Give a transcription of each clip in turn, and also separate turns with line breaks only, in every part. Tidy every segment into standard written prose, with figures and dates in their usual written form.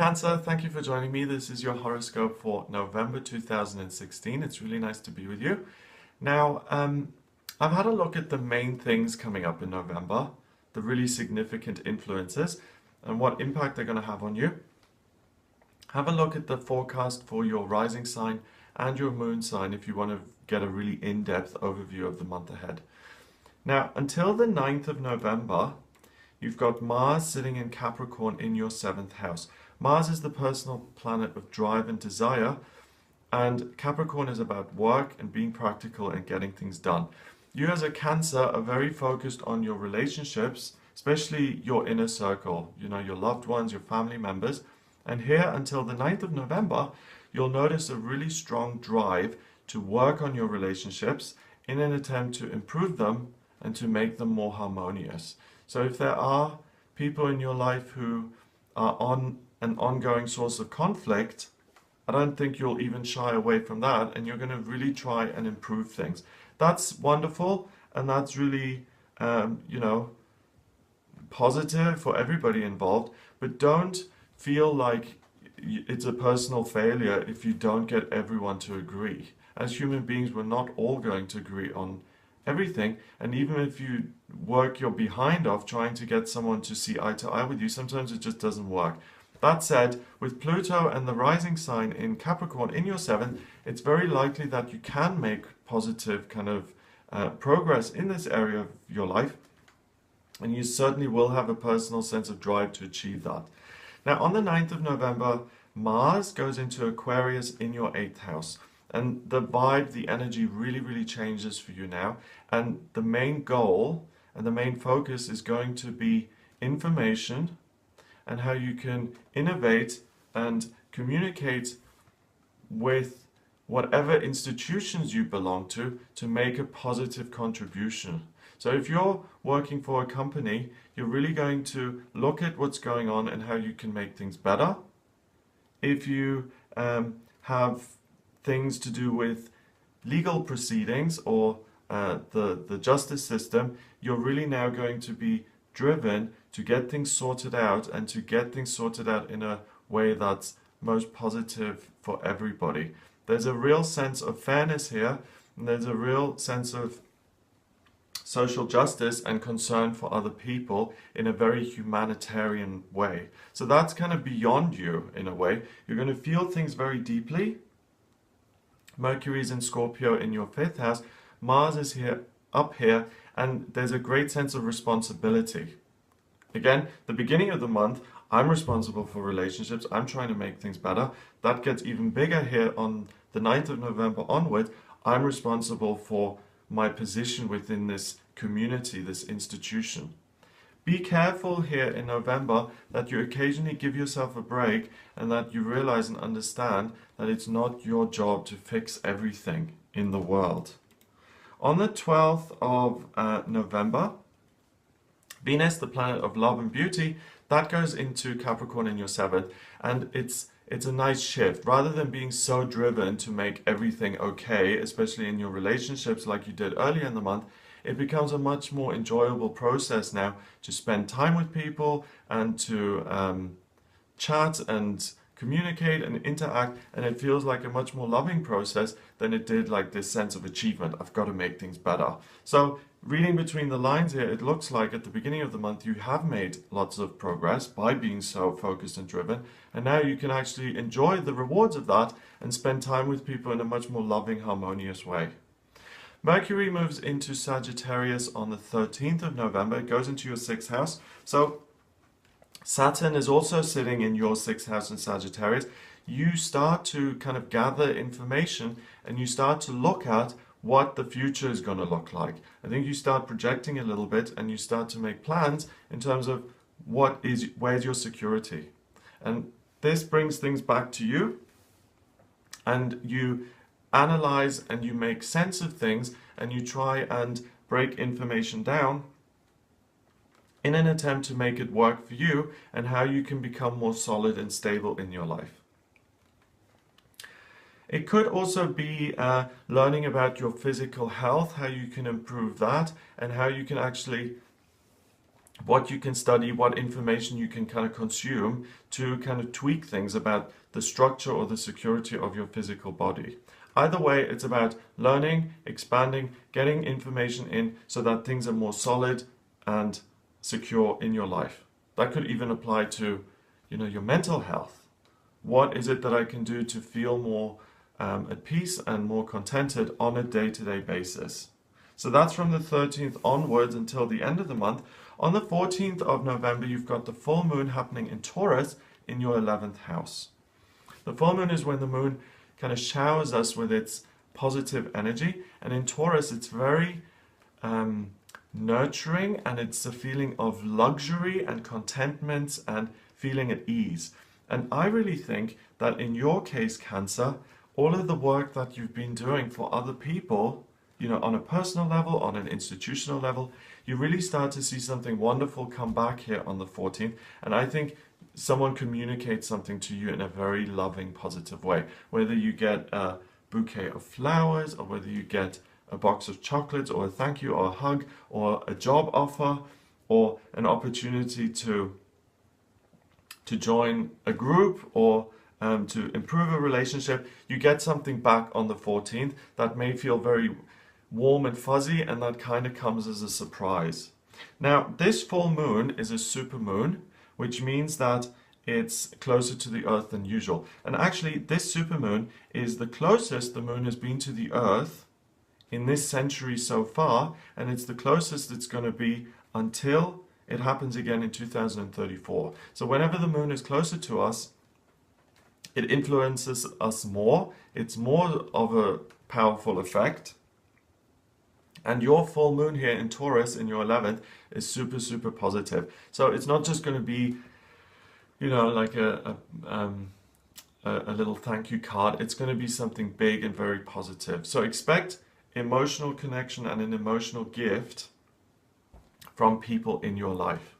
Cancer, thank you for joining me. This is your horoscope for November 2016. It's really nice to be with you. Now, I've had a look at the main things coming up in November, the really significant influences, and what impact they're going to have on you. Have a look at the forecast for your rising sign and your moon sign if you want to get a really in-depth overview of the month ahead. Now, until the 9th of November, you've got Mars sitting in Capricorn in your 7th house. Mars is the personal planet of drive and desire, and Capricorn is about work and being practical and getting things done. You as a Cancer are very focused on your relationships, especially your inner circle, your loved ones, your family members. And here until the 9th of November, you'll notice a really strong drive to work on your relationships in an attempt to improve them and to make them more harmonious. So if there are people in your life who are on an ongoing source of conflict, I don't think you'll even shy away from that, and you're going to really try and improve things. That's wonderful, and that's really, positive for everybody involved, but don't feel like it's a personal failure if you don't get everyone to agree. As human beings, we're not all going to agree on everything, and even if you work your behind off trying to get someone to see eye to eye with you, sometimes it just doesn't work. That said, with Pluto and the rising sign in Capricorn in your 7th, it's very likely that you can make positive kind of progress in this area of your life, and you certainly will have a personal sense of drive to achieve that. Now, on the 9th of November, Mars goes into Aquarius in your 8th house. And the vibe, the energy really changes for you now. And the main goal and the main focus is going to be information and how you can innovate and communicate with whatever institutions you belong to make a positive contribution. So if you're working for a company, you're really going to look at what's going on and how you can make things better. If you have things to do with legal proceedings or the justice system, you're really now going to be driven to get things sorted out and to get things sorted out in a way that's most positive for everybody. There's a real sense of fairness here, and there's a real sense of social justice and concern for other people in a very humanitarian way. So that's kind of beyond you in a way. You're going to feel things very deeply. Mercury is in Scorpio in your 5th house. Mars is up here, and there's a great sense of responsibility. Again, the beginning of the month, I'm responsible for relationships. I'm trying to make things better. That gets even bigger here on the 9th of November onwards. I'm responsible for my position within this community, this institution. Be careful here in November that you occasionally give yourself a break and that you realize and understand that it's not your job to fix everything in the world. On the 12th of November, Venus, the planet of love and beauty, that goes into Capricorn in your 7th, and it's a nice shift. Rather than being so driven to make everything okay, especially in your relationships like you did earlier in the month, it becomes a much more enjoyable process now to spend time with people and to chat and communicate and interact, and it feels like a much more loving process than it did like this sense of achievement. I've got to make things better. So reading between the lines here, it looks like at the beginning of the month you have made lots of progress by being so focused and driven, and now you can actually enjoy the rewards of that and spend time with people in a much more loving, harmonious way. Mercury moves into Sagittarius on the 13th of November. It goes into your 6th house. So Saturn is also sitting in your 6th house in Sagittarius. You start to kind of gather information and you start to look at what the future is going to look like. I think you start projecting a little bit and you start to make plans in terms of where's your security. And this brings things back to you, and you analyze and you make sense of things and you try and break information down in an attempt to make it work for you and how you can become more solid and stable in your life. It could also be learning about your physical health, how you can improve that, and how you can actually what you can study, what information you can kind of consume to kind of tweak things about the structure or the security of your physical body. Either way, it's about learning, expanding, getting information in so that things are more solid and secure in your life. That could even apply to, your mental health. What is it that I can do to feel more at peace and more contented on a day-to-day basis? So that's from the 13th onwards until the end of the month. On the 14th of November, you've got the full moon happening in Taurus in your 11th house. The full moon is when the moon kind of showers us with its positive energy. And in Taurus, it's very nurturing, and it's a feeling of luxury and contentment and feeling at ease. And I really think that in your case, Cancer, all of the work that you've been doing for other people, on a personal level, on an institutional level, you really start to see something wonderful come back here on the 14th. And I think someone communicates something to you in a very loving, positive way. Whether you get a bouquet of flowers, or whether you get a box of chocolates, or a thank you, or a hug, or a job offer, or an opportunity to join a group, or to improve a relationship, you get something back on the 14th that may feel very warm and fuzzy, and that kind of comes as a surprise. Now, this full moon is a super moon, which means that it's closer to the Earth than usual. And actually, this super moon is the closest the moon has been to the Earth in this century so far, and it's the closest it's going to be until it happens again in 2034. So whenever the moon is closer to us, it influences us more. It's more of a powerful effect. And your full moon here in Taurus in your 11th is super, super positive. So it's not just going to be, like a little thank you card. It's going to be something big and very positive. So expect emotional connection and an emotional gift from people in your life.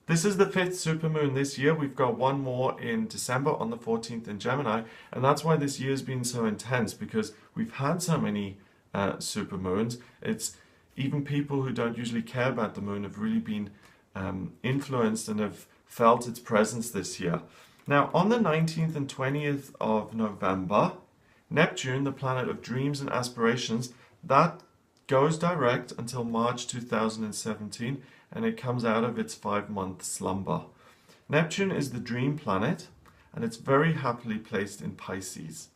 This is the 5th supermoon this year. We've got one more in December on the 14th in Gemini. And that's why this year's been so intense, because we've had so many supermoons. It's even people who don't usually care about the moon have really been influenced and have felt its presence this year. Now, on the 19th and 20th of November, Neptune, the planet of dreams and aspirations, that goes direct until March 2017, and it comes out of its 5-month slumber. Neptune is the dream planet, and it's very happily placed in Pisces.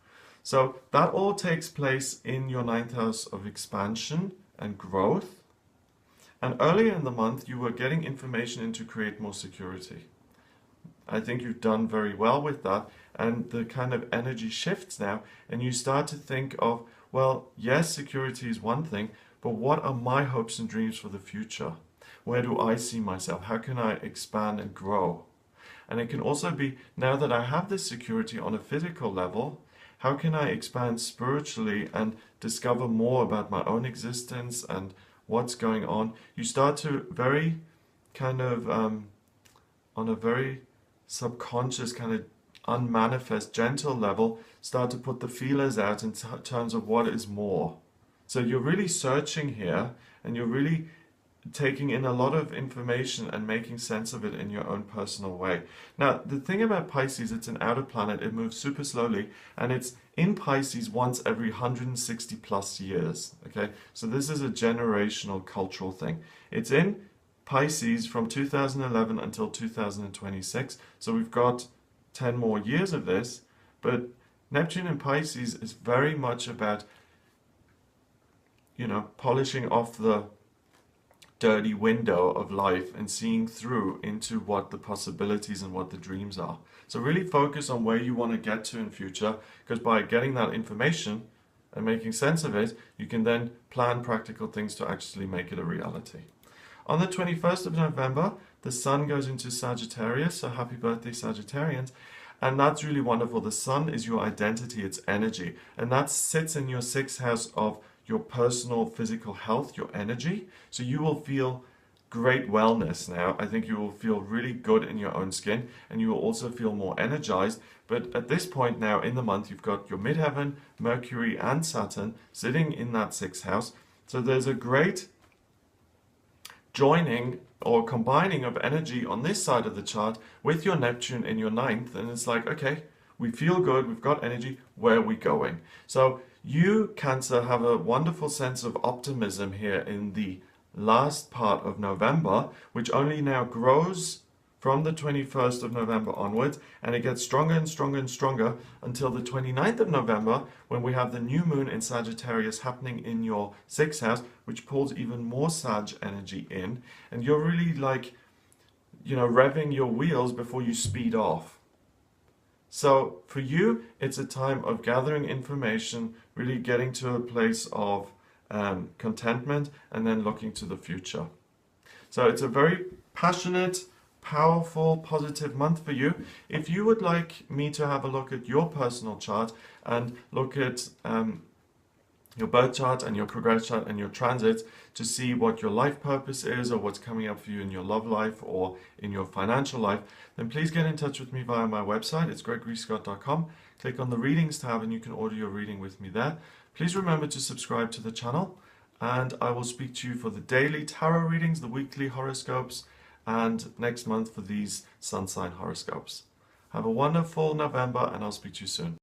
So that all takes place in your 9th house of expansion and growth. And earlier in the month, you were getting information in to create more security. I think you've done very well with that. And the kind of energy shifts now, and you start to think of, well, yes, security is one thing, but what are my hopes and dreams for the future? Where do I see myself? How can I expand and grow? And it can also be, now that I have this security on a physical level, how can I expand spiritually and discover more about my own existence and what's going on? You start to very kind of, on a very subconscious, kind of unmanifest, gentle level, start to put the feelers out in terms of what is more. So you're really searching here, and you're really taking in a lot of information and making sense of it in your own personal way. Now, the thing about Pisces, it's an outer planet, it moves super slowly, and it's in Pisces once every 160 plus years, okay? So this is a generational cultural thing. It's in Pisces from 2011 until 2026, so we've got 10 more years of this, but Neptune in Pisces is very much about, polishing off the dirty window of life and seeing through into what the possibilities and what the dreams are. So really focus on where you want to get to in future, because by getting that information and making sense of it, you can then plan practical things to actually make it a reality. On the 21st of November, the Sun goes into Sagittarius, so happy birthday Sagittarians, and that's really wonderful. The Sun is your identity, it's energy, and that sits in your 6th house of your personal physical health, your energy. So you will feel great wellness now. I think you will feel really good in your own skin, and you will also feel more energized. But at this point now in the month, you've got your midheaven, Mercury and Saturn sitting in that 6th house. So there's a great joining or combining of energy on this side of the chart with your Neptune in your ninth, and it's like, okay, we feel good, we've got energy, where are we going? So you, Cancer, have a wonderful sense of optimism here in the last part of November, which only now grows from the 21st of November onwards, and it gets stronger and stronger and stronger until the 29th of November, when we have the new moon in Sagittarius happening in your 6th house, which pulls even more Sag energy in, and you're really like, revving your wheels before you speed off. So for you, it's a time of gathering information, really getting to a place of contentment, and then looking to the future. So it's a very passionate, powerful, positive month for you. If you would like me to have a look at your personal chart and look at your birth chart and your progress chart and your transits to see what your life purpose is or what's coming up for you in your love life or in your financial life, then please get in touch with me via my website. It's gregoryscott.com. Click on the readings tab and you can order your reading with me there. Please remember to subscribe to the channel, and I will speak to you for the daily tarot readings, the weekly horoscopes, and next month for these sun sign horoscopes. Have a wonderful November, and I'll speak to you soon.